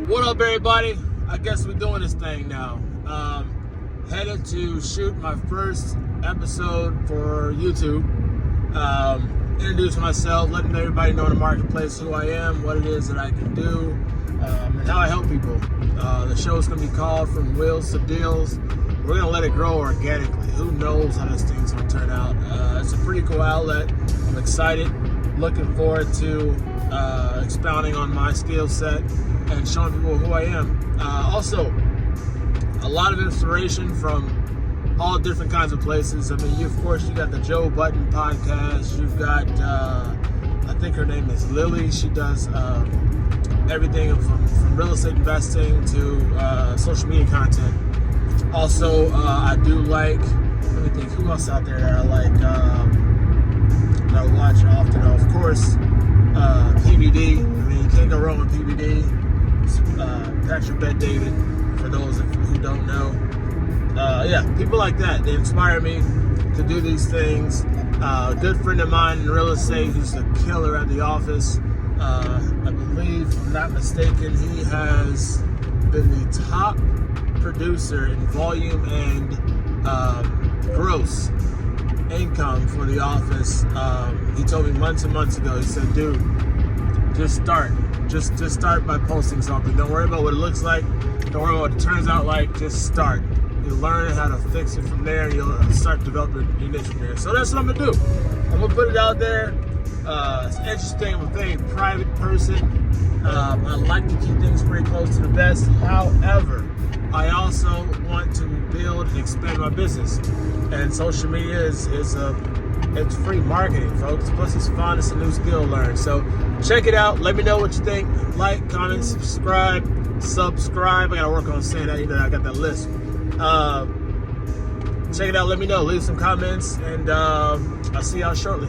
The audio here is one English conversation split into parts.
What up, everybody? I guess we're doing this thing now. Headed to shoot my first episode for YouTube. Introducing myself, letting everybody know in the marketplace who I am, what it is that I can do, and how I help people. The show's going to be called From Wheels to Deals. We're going to let it grow organically. Who knows how this thing's going to turn out? It's a pretty cool outlet. I'm excited. Looking forward to expounding on my skill set and showing people who I am. Also, a lot of inspiration from all different kinds of places. I mean, of course, you got the Joe Button podcast. You've got, I think her name is Lily. She does everything from real estate investing to social media content. Also, I do like, let me think, who else out there that I like, that I watch often? Of course, PBD. I mean, you can't go wrong with PBD. Patrick Bet David, for those who don't know. Yeah, people like that. They inspire me to do these things. A good friend of mine in real estate who's a killer at the office. I believe, if I'm not mistaken, he has been the top producer in volume and gross income for the office. He told me months and months ago, he said, dude, just start. Just start by posting something. Don't worry about what it looks like. Don't worry about what it turns out like. Just start. You'll learn how to fix it from there, and you'll start developing your niche from there. So that's what I'm gonna do. I'm gonna put it out there. It's interesting. I'm a very private person. I like to keep things pretty close to the vest. However, I also want to build and expand my business. And social media it's free marketing, folks. Plus, it's fun. It's a new skill to learn. So check it out. Let me know what you think. Like, comment, subscribe. I gotta work on saying that. You know, I got that list. Check it out. Let me know. Leave some comments, and I'll see y'all shortly.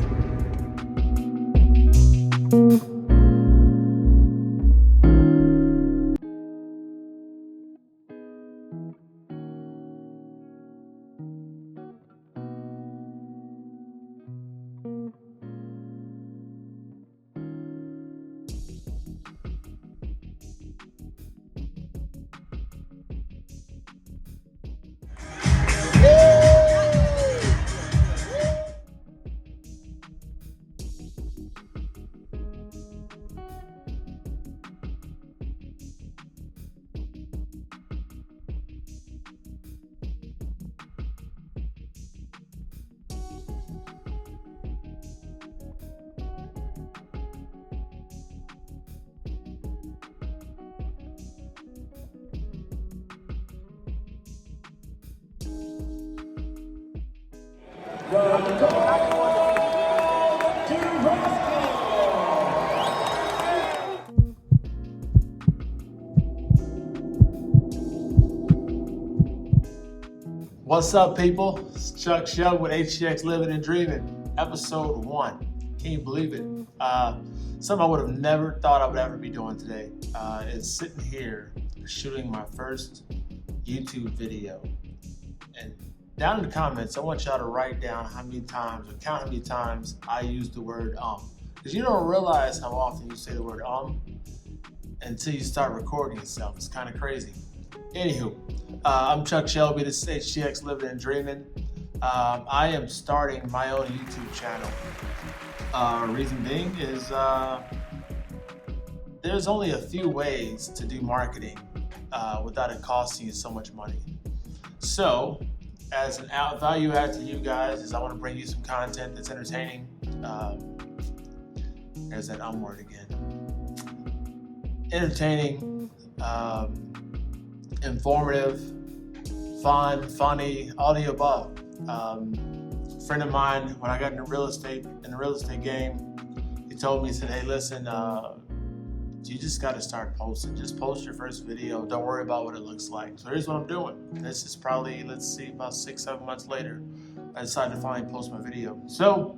What's up, people? It's Chuck Shelby with HTX Living and Dreaming, episode 1. Can you believe it? Something I would have never thought I would ever be doing today is sitting here shooting my first YouTube video. And down in the comments, I want y'all to write down how many times, or count how many times I use the word Because you don't realize how often you say the word until you start recording yourself. It's kind of crazy. Anywho, I'm Chuck Shelby. This is HTX Living and Dreaming. I am starting my own YouTube channel. Reason being is there's only a few ways to do marketing without it costing you so much money. So, as an value add to you guys, is I want to bring you some content that's entertaining. There's that word again. Entertaining, informative, fun, funny, all the above. A friend of mine, when I got into in the real estate game, he told me, he said, hey, listen, you just got to start posting. Just post your first video. Don't worry about what it looks like. So here's what I'm doing. This is probably, let's see, about 6-7 months later, I decided to finally post my video. So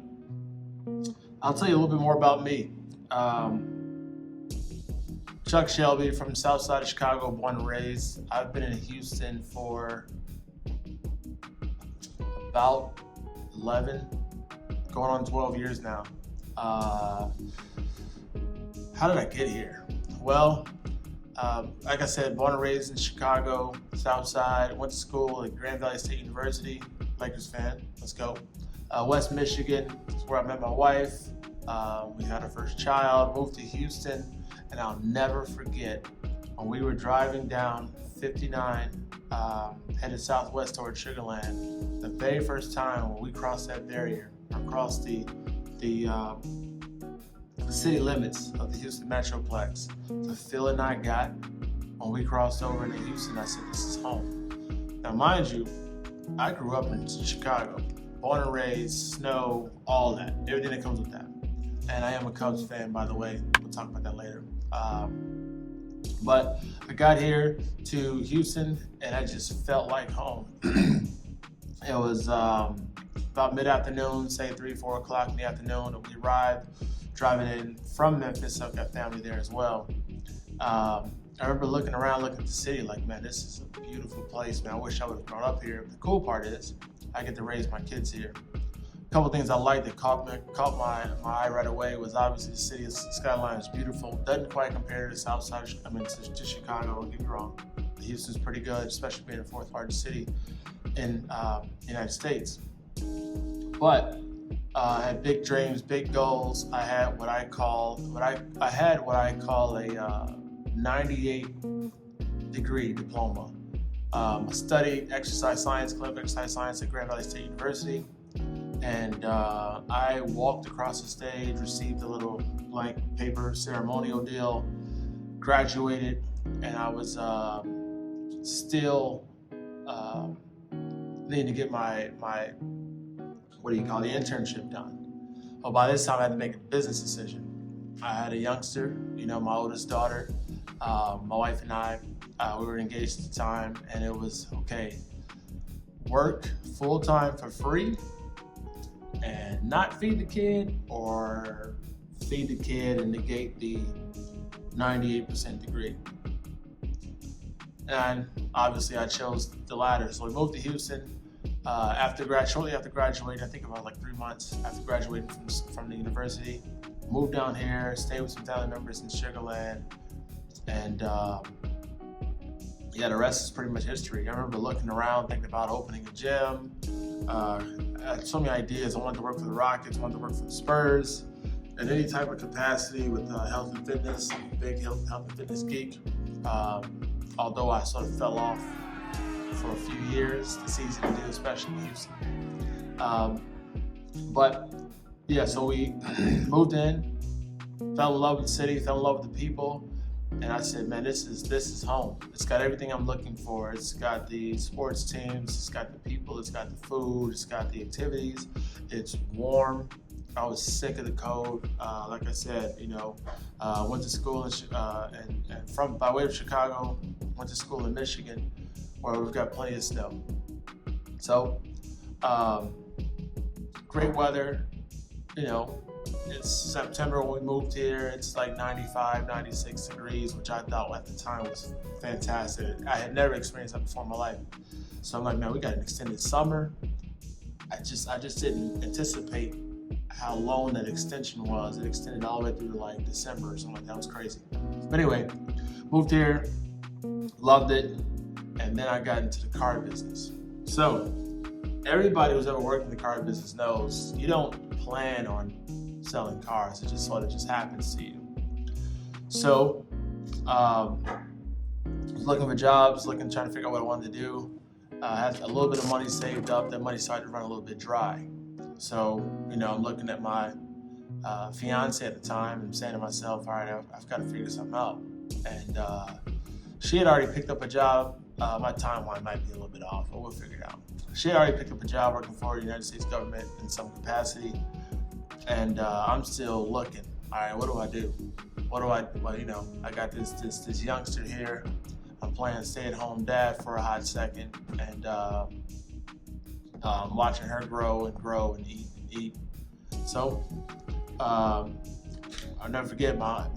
I'll tell you a little bit more about me. Chuck Shelby from the south side of Chicago, born and raised. I've been in Houston for about 11, going on 12 years now. How did I get here? Well, Like I said, born and raised in Chicago, South Side. Went to school at Grand Valley State University. Lakers fan. Let's go. West Michigan is where I met my wife. We had our first child. Moved to Houston, and I'll never forget when we were driving down 59, headed southwest towards Sugar Land. The very first time when we crossed that barrier, across the city limits of the Houston Metroplex, the feeling I got when we crossed over into Houston, I said, this is home. Now, mind you, I grew up in Chicago, born and raised, snow, all that, everything that comes with that. And I am a Cubs fan, by the way. We'll talk about that later. But I got here to Houston, and I just felt like home. It was about mid-afternoon, say 3, 4 o'clock in the afternoon, and we arrived driving in from Memphis. I've got family there as well. I remember looking around, looking at the city like, man, this is a beautiful place, man. I wish I would have grown up here. The cool part is I get to raise my kids here. A couple things I liked that caught my eye right away was obviously the city skyline is beautiful. Doesn't quite compare to the south side, to Chicago, don't get me wrong. Houston's pretty good, especially being the 4th largest city in the United States. But I had big dreams, big goals. I had what I call a 98-degree diploma. I studied exercise science, clinical exercise science at Grand Valley State University. And I walked across the stage, received a little blank paper ceremonial deal, graduated, and I was still needing to get my the internship done. Well, by this time I had to make a business decision. I had a youngster, my oldest daughter, my wife and I, we were engaged at the time, and it was, okay, work full-time for free, and not feed the kid, or feed the kid and negate the 98% degree. And obviously I chose the latter. So we moved to Houston shortly after graduating, I think about like 3 months after graduating from the university. Moved down here, stayed with some family members in Sugar Land, and the rest is pretty much history. I remember looking around, thinking about opening a gym. I had so many ideas. I wanted to work for the Rockets, wanted to work for the Spurs, in any type of capacity with health and fitness. I'm a big health and fitness geek. Although I sort of fell off for a few years, it's easy to do, especially in Houston. So we moved in, fell in love with the city, fell in love with the people. And I said, man, this is home. It's got everything I'm looking for. It's got the sports teams, it's got the people, it's got the food, it's got the activities. It's warm. I was sick of the cold. Like I said, went to school by way of Chicago, went to school in Michigan, where we've got plenty of snow. So, great weather. It's September when we moved here. It's like 95, 96 degrees, which I thought at the time was fantastic. I had never experienced that before in my life. So I'm like, man, we got an extended summer. I just didn't anticipate how long that extension was. It extended all the way through to like December or something like that. It was crazy. But anyway, moved here, loved it, and then I got into the car business. So everybody who's ever worked in the car business knows you don't plan on selling cars. It just sort of happens to you. So looking for jobs, trying to figure out what I wanted to do. I had a little bit of money saved up. That money started to run a little bit dry. So, I'm looking at my fiance at the time and saying to myself, all right, I've got to figure something out. And she had already picked up a job. My timeline might be a little bit off, but we'll figure it out. She had already picked up a job working for the United States government in some capacity. And I'm still looking. All right, what do I do? I got this youngster here. I'm playing stay-at-home dad for a hot second, and watching her grow and eat. So I'll never forget my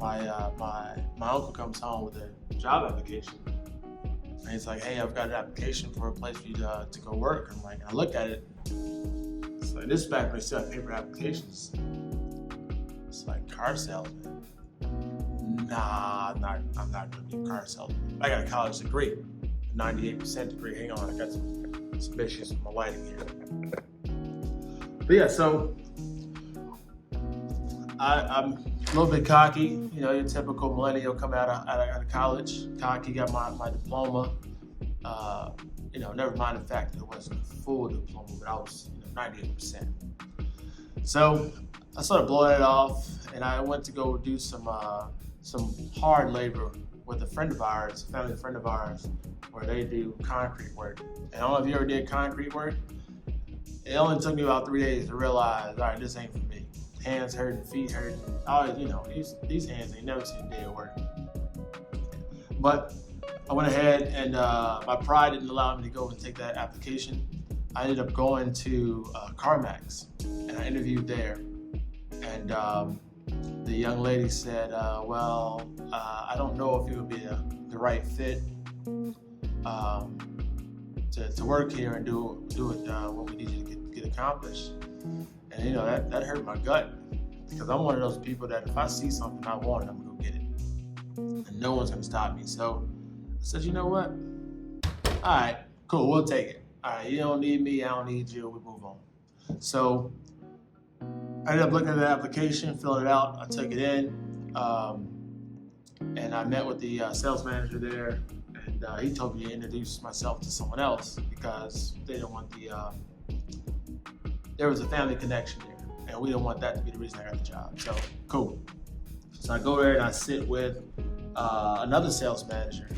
uncle comes home with a job application. And he's like, hey, I've got an application for a place for you to go work. I'm like, I look at it. It's like, this is back when they still had paper applications. It's like car salesman. nah, I'm not going to be a car salesman. I got a college degree, a 98% degree. Hang on, I got some issues with my lighting here. But yeah, so I'm a little bit cocky, your typical millennial coming out of college. Cocky, got my diploma. Never mind the fact that it wasn't a full diploma, but I was 98%. So I started blowing it off, and I went to go do some hard labor with a friend of ours, a family friend of ours, where they do concrete work. And I don't know if you ever did concrete work. It only took me about 3 days to realize, all right, this ain't for me. Hands hurting, feet hurting. These hands ain't never seen a day of work. But I went ahead, and my pride didn't allow me to go and take that application. I ended up going to CarMax, and I interviewed there. And the young lady said, I don't know if you would be the right fit to work here and do what we need you to get accomplished. And that hurt my gut, because I'm one of those people that if I see something I want, I'm gonna go get it, and no one's gonna stop me. So I said, you know what? All right, cool, we'll take it. All right, you don't need me, I don't need you, we move on. So I ended up looking at the application, filling it out, I took it in, and I met with the sales manager there, and he told me to introduce myself to someone else because they didn't want there was a family connection there, and we didn't want that to be the reason I got the job. So cool. So I go there and I sit with another sales manager,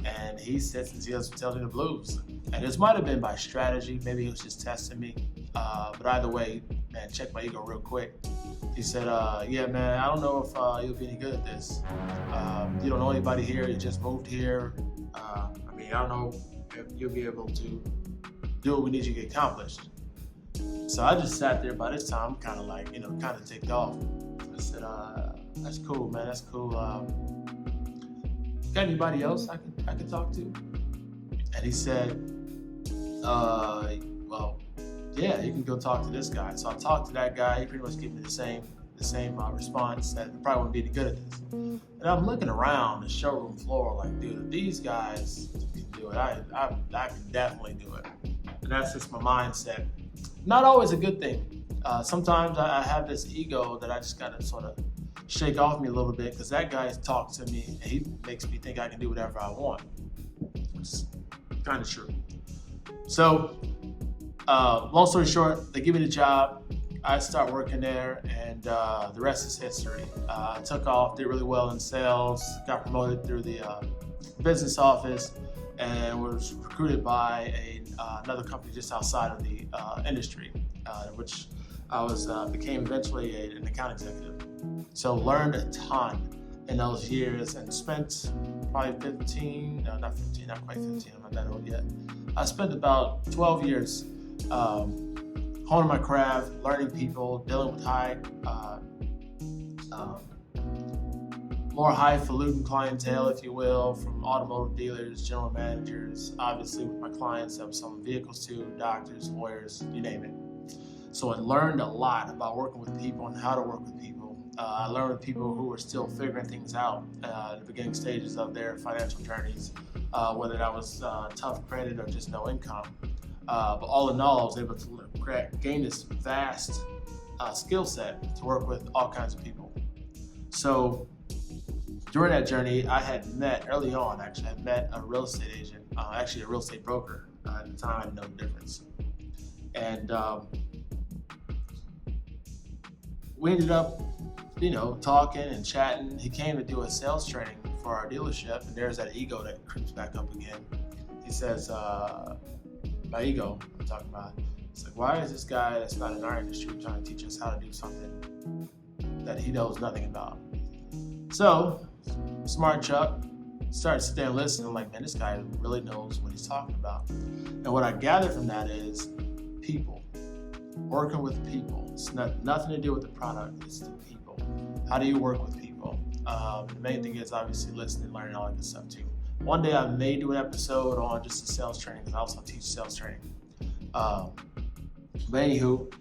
and he sits and tells me the blues. And this might have been by strategy, maybe he was just testing me. But either way, man, check my ego real quick. He said, yeah, man, I don't know if you'll be any good at this. You don't know anybody here, you just moved here. I don't know if you'll be able to do what we need you to get accomplished. So I just sat there. By this time, kind of ticked off. I said, that's cool, man, that's cool. Got anybody else I could talk to? And he said, well, yeah, you can go talk to this guy. So I talked to that guy. He pretty much gave me the same response, that I probably wouldn't be any good at this. And I'm looking around the showroom floor like, dude, if these guys can do it, I can definitely do it. And that's just my mindset. Not always a good thing. Sometimes I have this ego that I just gotta sort of shake off me a little bit, because that guy talks to me and he makes me think I can do whatever I want. It's kind of true. So, long story short, they give me the job. I start working there, and the rest is history. I took off, did really well in sales, got promoted through the business office, and was recruited by another company just outside of the industry, which I became eventually an account executive. So learned a ton in those years, and spent probably not quite 15, I'm not that old yet. I spent about 12 years honing my craft, learning people, dealing with more highfalutin clientele, if you will, from automotive dealers, general managers. Obviously, with my clients, I was selling vehicles to doctors, lawyers, you name it. So I learned a lot about working with people and how to work with people. I learned with people who were still figuring things out at the beginning stages of their financial journeys, whether that was tough credit or just no income. But all in all, I was able to gain this vast skill set to work with all kinds of people. So during that journey, I had met early on, I had met a real estate agent, actually a real estate broker. At the time, I didn't know the difference. And we ended up, talking and chatting. He came to do a sales training for our dealership, and there's that ego that creeps back up again. He says, my ego I'm talking about, it's like, why is this guy that's not in our industry trying to teach us how to do something that he knows nothing about? So, smart Chuck started to sit there and listen. I'm like, man, this guy really knows what he's talking about. And what I gathered from that is people, working with people. It's nothing to do with the product, it's the people. How do you work with people? The main thing is obviously listening, learning, all that good stuff too. One day I may do an episode on just the sales training, because I also teach sales training. But anywho,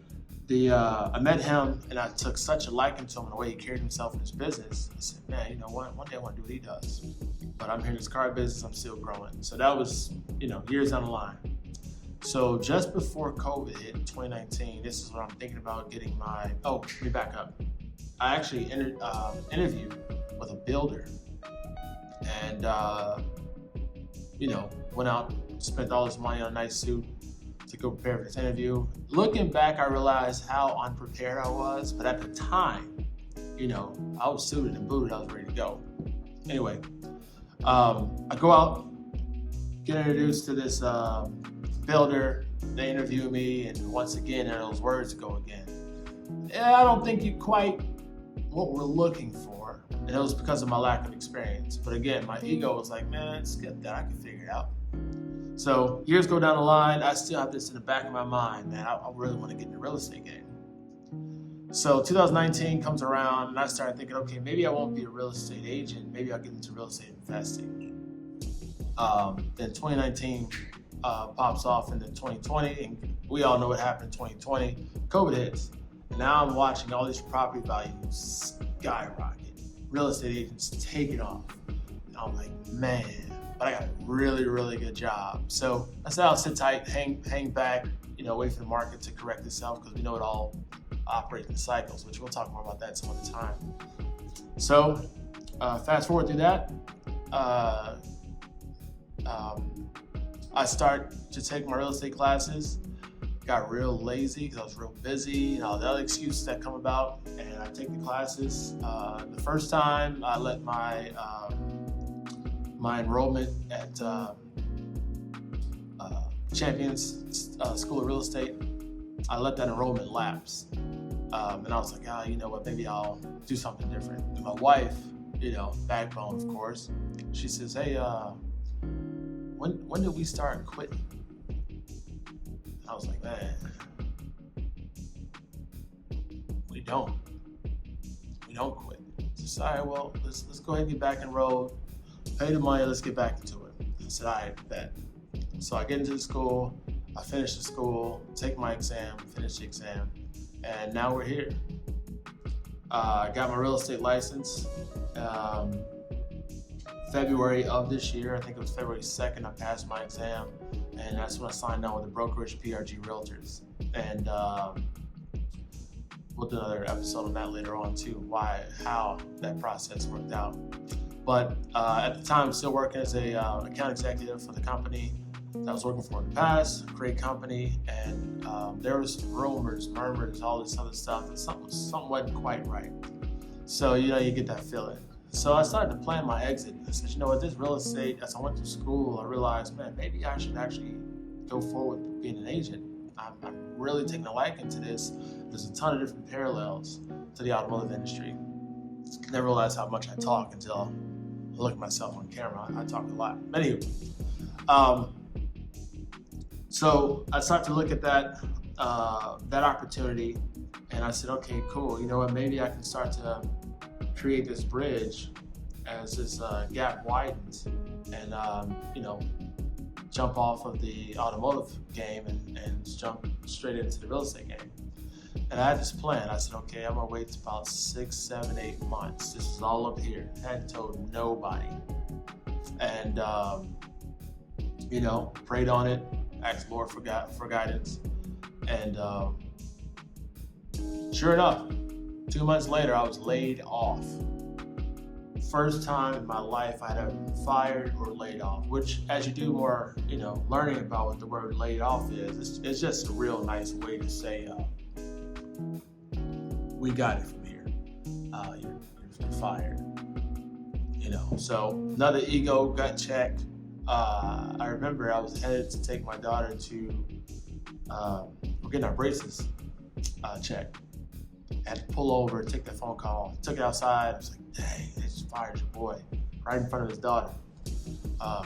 I met him and I took such a liking to him and the way he carried himself in his business. I said, man, one day I want to do what he does. But I'm here in this car business, I'm still growing. So that was, years down the line. So just before COVID hit in 2019, this is what I'm thinking about getting let me back up. I actually interviewed with a builder and, went out, spent all this money on a nice suit to go prepare for this interview. Looking back, I realized how unprepared I was, but at the time, I was suited and booted, I was ready to go. Anyway, I go out, get introduced to this builder, they interview me, and once again, there are those words go again. Yeah, I don't think you quite what we're looking for, and it was because of my lack of experience. But again, my ego was like, man, skip that, I can figure it out. So years go down the line, I still have this in the back of my mind, man, I really want to get in the real estate game. So 2019 comes around and I started thinking, okay, maybe I won't be a real estate agent, maybe I'll get into real estate investing. Then 2019 pops off into 2020, and we all know what happened in 2020, COVID hits. And now I'm watching all these property values skyrocket, real estate agents taking off. And I'm like, man, but I got a really, really good job. So I said I'll sit tight, hang back, wait for the market to correct itself, because we know it all operates in cycles, which we'll talk more about that some other time. So fast forward through that, I start to take my real estate classes, got real lazy because I was real busy and all the other excuses that come about, and I take the classes. The first time I let my enrollment at Champions School of Real Estate, I let that enrollment lapse. And I was like, you know what, maybe I'll do something different. And my wife, backbone, of course, she says, hey, when did we start quitting? I was like, man, we don't quit. Just, all right, well, let's go ahead and get back enrolled, pay the money, let's get back into it. I said, all right, bet. So I get into the school, I finish the school, take my exam, finish the exam, and now we're here. I got my real estate license February of this year. I think it was February 2nd, I passed my exam, and that's when I signed on with the brokerage PRG Realtors. And we'll do another episode on that later on too, how that process worked out. But at the time, I'm still working as a account executive for the company that I was working for in the past, a great company, and there was rumors, murmurs, all this other stuff, and something wasn't quite right. So, you get that feeling. So I started to plan my exit. I said, what, this real estate, as I went through school, I realized, man, maybe I should actually go forward with being an agent. I'm really taking a liking to this. There's a ton of different parallels to the automotive industry. I never realized how much I talk until I look at myself on camera. I talk a lot. Anywho, so I started to look at that opportunity, and I said, okay, cool. You know what? Maybe I can start to create this bridge as this gap widens, and jump off of the automotive game and jump straight into the real estate game. And I had this plan. I said, okay, I'm gonna wait about 6, 7, 8 months. This is all up here. I hadn't told nobody. And prayed on it, asked the Lord for guidance. And sure enough, 2 months later, I was laid off. First time in my life I'd ever been fired or laid off, which, as you do more, learning about what the word laid off is, it's just a real nice way to say, we got it from here. You're fired. So another ego gut check. I remember I was headed to take my daughter to, we're getting our braces checked. I had to pull over, take that phone call, took it outside. I was like, dang, they just fired your boy right in front of his daughter.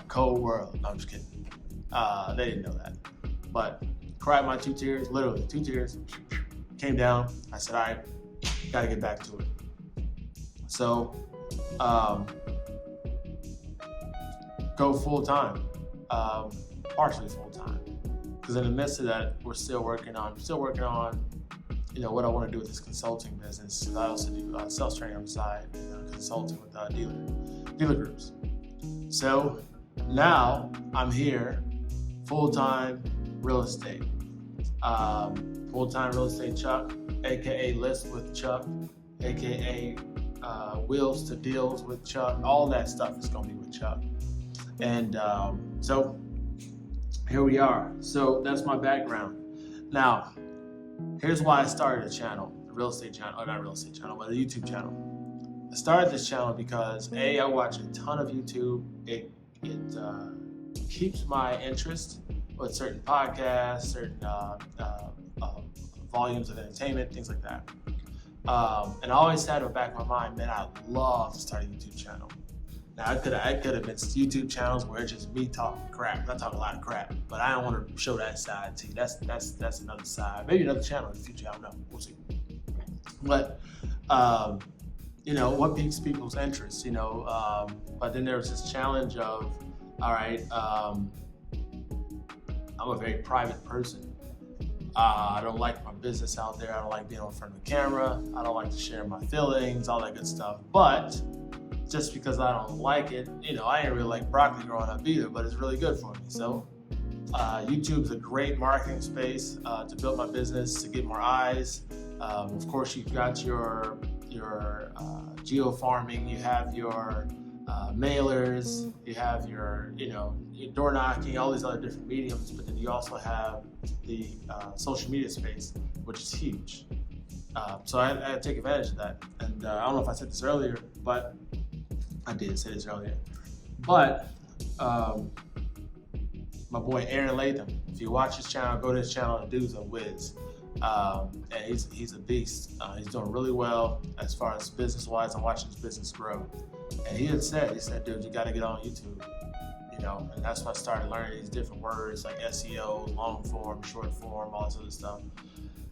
Cold world. No, I'm just kidding. They didn't know that. But cried my 2 tears, literally 2 tears. Came down. I said, all right, gotta get back to it. So, go full time, partially full time. Because in the midst of that, I'm still working on what I want to do with this consulting business. Because I also do sales training on the side, consulting with dealer groups. So now I'm here, full-time real estate. Full-time real estate Chuck, aka List with Chuck, aka Wheels to Deals with Chuck. All that stuff is going to be with Chuck. And so here we are. So that's my background. Now, here's why I started a channel, a real estate channel, or not a real estate channel, but a YouTube channel. I started this channel because I watch a ton of YouTube. It keeps my interest with certain podcasts, certain volumes of entertainment, things like that. And I always had in the back of my mind, man, I'd love to start a YouTube channel. Now, I could have been YouTube channels where it's just me talking crap. I talk a lot of crap, but I don't want to show that side to you. That's another side. Maybe another channel in the future. I don't know. We'll see. But what piques people's interest? But then there was this challenge of, all right, I'm a very private person. I don't like my business out there. I don't like being in front of the camera. I don't like to share my feelings, all that good stuff. But just because I don't like it, I ain't really like broccoli growing up either, but it's really good for me. So YouTube is a great marketing space to build my business, to get more eyes. Of course, you've got your geo farming, you have your mailers, you have your door knocking, all these other different mediums, but then you also have the social media space, which is huge. So I had to take advantage of that. And I don't know if I said this earlier, but I did say this earlier. But my boy Aaron Latham, if you watch his channel, go to his channel. The dude's a whiz. And he's a beast. He's doing really well as far as business-wise. I'm watching his business grow. And he said, dude, you got to get on YouTube. And that's when I started learning these different words like SEO, long form, short form, all this other stuff.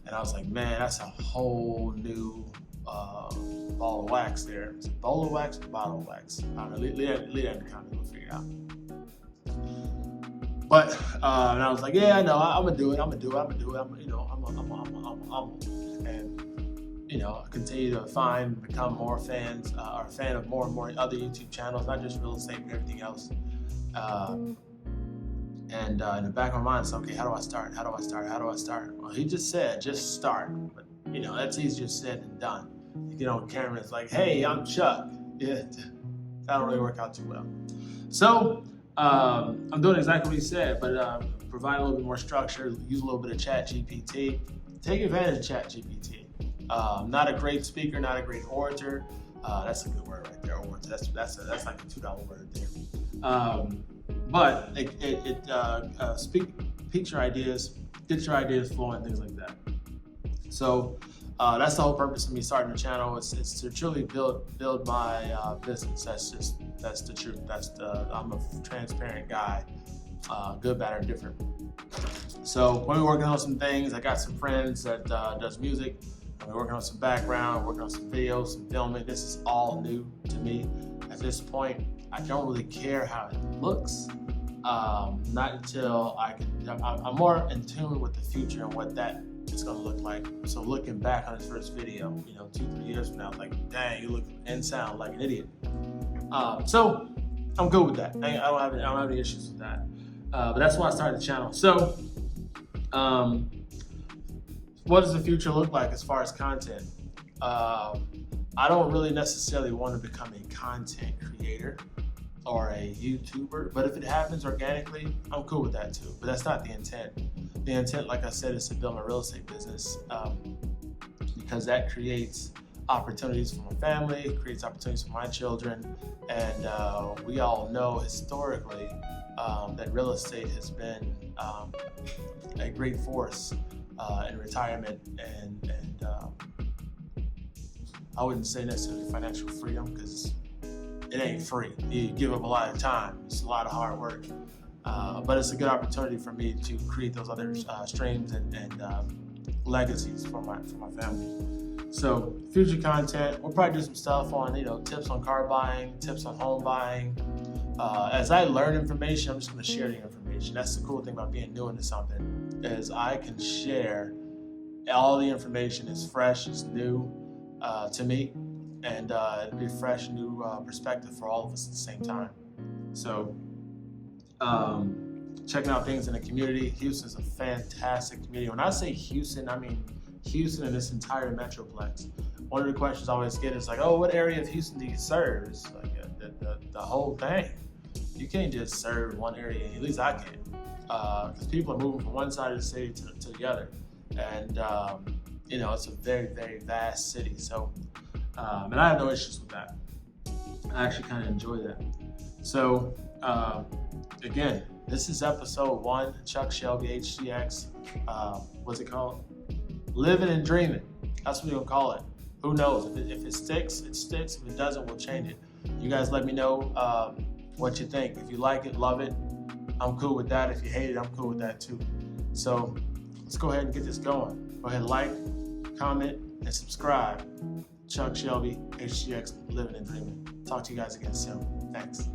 And I was like, man, that's a whole new ball of wax there. Is it bowl of wax or bottle of wax? I don't know. Leave that in the comments. We'll figure it out. But and I was like, yeah, I know, I'm gonna do it. And I continue to become more fans, or a fan of more and more other YouTube channels, not just real estate, but everything else. And in the back of my mind, it's okay. How do I start? Well, he just said, just start. But that's easier said than done. You get on camera, it's like, hey, I'm Chuck. Yeah, that don't really work out too well. So I'm doing exactly what he said, but provide a little bit more structure, use a little bit of Chat GPT. Take advantage of Chat GPT. Not a great speaker, not a great orator. That's a good word right there, orator. That's like a $2 word there. But it piques your ideas, gets your ideas flowing, things like that. So that's the whole purpose of me starting the channel. It's to truly build my business. That's the truth. I'm a transparent guy, good, bad, or different. So when we're working on some things, I got some friends that does music. We're working on some background, working on some videos, some filming. This is all new to me. At this point, I don't really care how it looks. Not until I'm more in tune with the future and what that is going to look like. So looking back on this first video, 2-3 years from now, like, dang, you look and sound like an idiot. So I'm good with that. I don't have any issues with that. But that's why I started the channel. So what does the future look like as far as content? I don't really necessarily want to become a content creator or a YouTuber, but if it happens organically, I'm cool with that too. But that's not the intent. The intent, like I said, is to build my real estate business because that creates opportunities for my family, it creates opportunities for my children, and we all know historically that real estate has been a great force in retirement and I wouldn't say necessarily financial freedom because it ain't free. You give up a lot of time. It's a lot of hard work. But it's a good opportunity for me to create those other streams and legacies for my family. So future content, we'll probably do some stuff on tips on car buying, tips on home buying. As I learn information, I'm just going to share the information. That's the cool thing about being new into something is I can share all the information is fresh, it's new to me, and it'll be a fresh, new perspective for all of us at the same time. So, checking out things in the community. Houston's a fantastic community. When I say Houston, I mean Houston and this entire metroplex. One of the questions I always get is like, oh, what area of Houston do you serve? It's like the whole thing. You can't just serve one area, at least I can't. Because people are moving from one side of the city to the other. And, it's a very, very vast city. So, and I have no issues with that. I actually kind of enjoy that. So, again, this is episode 1, Chuck Shelby, HCX. What's it called? Living and Dreaming. That's what we're going to call it. Who knows? If it sticks, it sticks. If it doesn't, we'll change it. You guys let me know what you think. If you like it, love it, I'm cool with that. If you hate it, I'm cool with that too. So let's go ahead and get this going. Go ahead and like, comment, and subscribe. Chuck Shelby, HCX, Living and Dreaming. Talk to you guys again soon. Thanks.